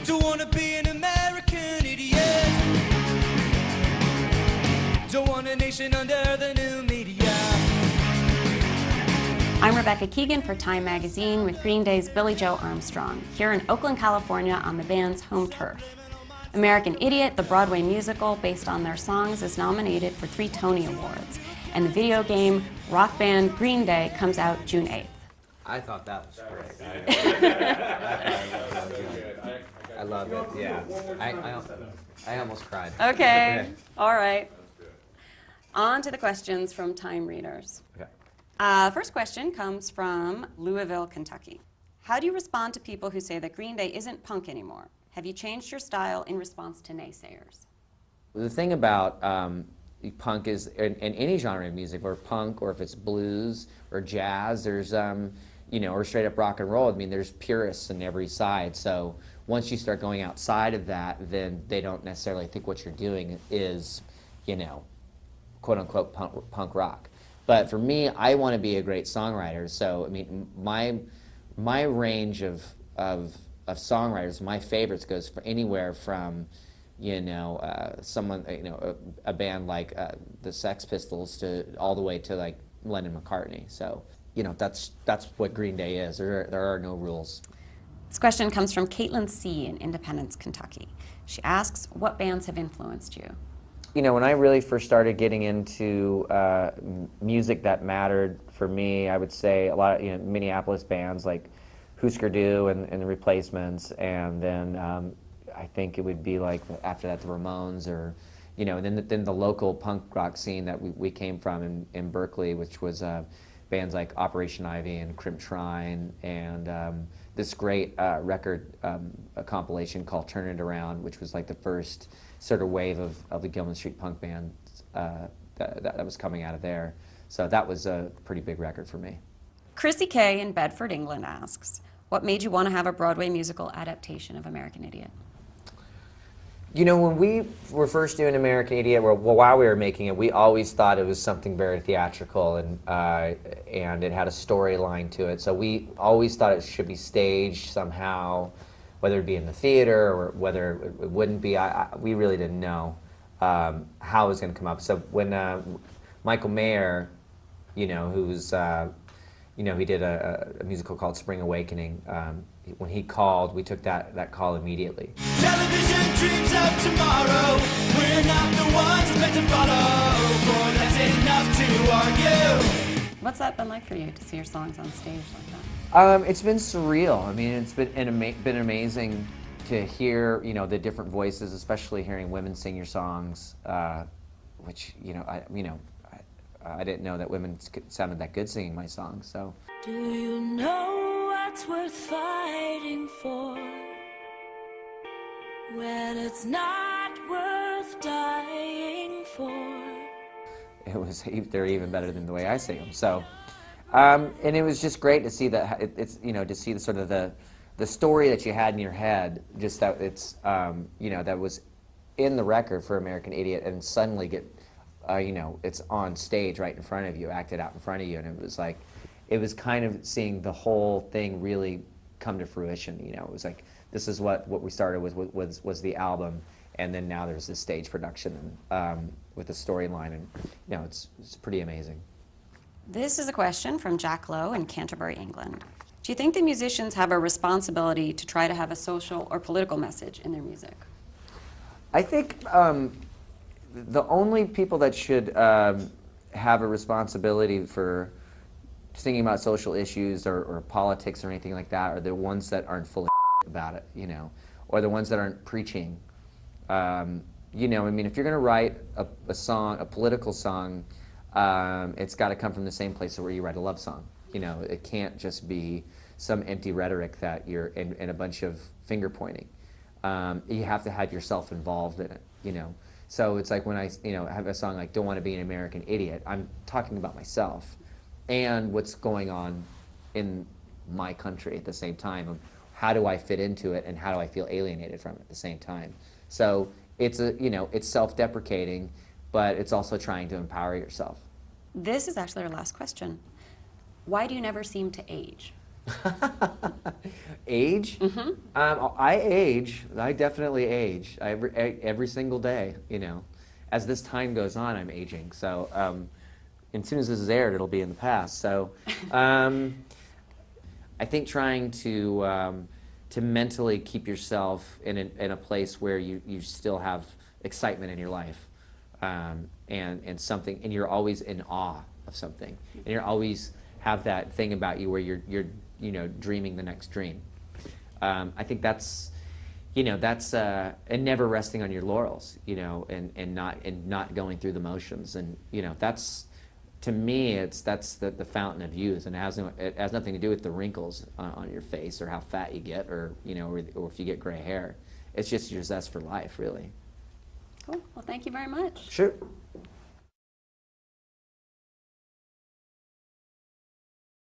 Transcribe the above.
Don't wanna be an American idiot. Don't want a nation under the new media. I'm Rebecca Keegan for Time Magazine with Green Day's Billie Joe Armstrong, here in Oakland, California on the band's home turf. American Idiot, the Broadway musical based on their songs, is nominated for 3 Tony Awards, and the video game rock band Green Day comes out June 8th. I thought that was great. I love it, yeah. I almost cried. Okay, all right. On to the questions from Time readers. Okay. First question comes from Louisville, Kentucky. How do you respond to people who say that Green Day isn't punk anymore? Have you changed your style in response to naysayers? The thing about punk is, in any genre of music, or punk, or if it's blues or jazz, there's, or straight up rock and roll, I mean, there's purists on every side. So once you start going outside of that, then they don't necessarily think what you're doing is, quote unquote punk rock. But for me, I want to be a great songwriter. So, I mean, my range of songwriters, my favorites goes for anywhere from, someone, a band like the Sex Pistols to all the way to like Lennon McCartney. So, that's what Green Day is. There are no rules. This question comes from Caitlin C. in Independence, Kentucky. She asks, what bands have influenced you? When I really first started getting into music that mattered for me, I would say a lot of Minneapolis bands like Husker Du and the Replacements, and then I think it would be like after that the Ramones, or and then the local punk rock scene that we came from in Berkeley, which was bands like Operation Ivy and Crimp Shrine, and this great record a compilation called Turn It Around, which was like the first sort of wave of the Gilman Street punk band that was coming out of there. So that was a pretty big record for me. Chrissy Kay in Bedford, England asks, what made you want to have a Broadway musical adaptation of American Idiot? When we were first doing American Idiot, while we were making it, we always thought it was something very theatrical, and it had a storyline to it. So we always thought it should be staged somehow, whether it be in the theater or whether it wouldn't be. We really didn't know how it was going to come up. So when Michael Mayer, who's he did a musical called Spring Awakening. When he called, we took that call immediately. Television dreams of tomorrow. We're not the ones meant to follow. Boy, that's enough to argue. What's that been like for you to see your songs on stage like that? It's been surreal. I mean, it's been amazing to hear the different voices, especially hearing women sing your songs, which I didn't know that women sounded that good singing my songs. So. Do you know what's worth fighting for when it's not worth dying for? They're even better than the way I sing them. So, and it was just great to see that to see the sort of the story that you had in your head, just that it's that was in the record for American Idiot, and suddenly get it's on stage right in front of you, acted out in front of you, and it was kind of seeing the whole thing really come to fruition. It was like, this is what we started with was the album, and then now there's this stage production with the storyline, and it's pretty amazing. This is a question from Jack Lowe in Canterbury, England. Do you think the musicians have a responsibility to try to have a social or political message in their music? I think the only people that should have a responsibility for singing about social issues or politics or anything like that are the ones that aren't fully about it, or the ones that aren't preaching. I mean, if you're going to write a song, a political song, it's got to come from the same place where you write a love song. It can't just be some empty rhetoric that you're in a bunch of finger pointing. You have to have yourself involved in it, So it's like when I, have a song like Don't Want to Be an American Idiot, I'm talking about myself and what's going on in my country at the same time. How do I fit into it, and how do I feel alienated from it at the same time? So it's it's self-deprecating, but it's also trying to empower yourself. This is actually our last question. Why do you never seem to age? Age? I age. I definitely age. Every single day, you know. As this time goes on, I'm aging. So, as soon as this is aired, it'll be in the past. So, I think trying to mentally keep yourself in a place where you still have excitement in your life, and something, and you're always in awe of something, and you're always have that thing about you where you're you know, dreaming the next dream. I think that's, you know, that's and never resting on your laurels, you know, and not going through the motions, and you know, that's, to me, that's the fountain of youth, and it has nothing to do with the wrinkles on your face or how fat you get, or you know, or if you get gray hair. It's just your zest for life, really. Cool. Well, thank you very much. Sure.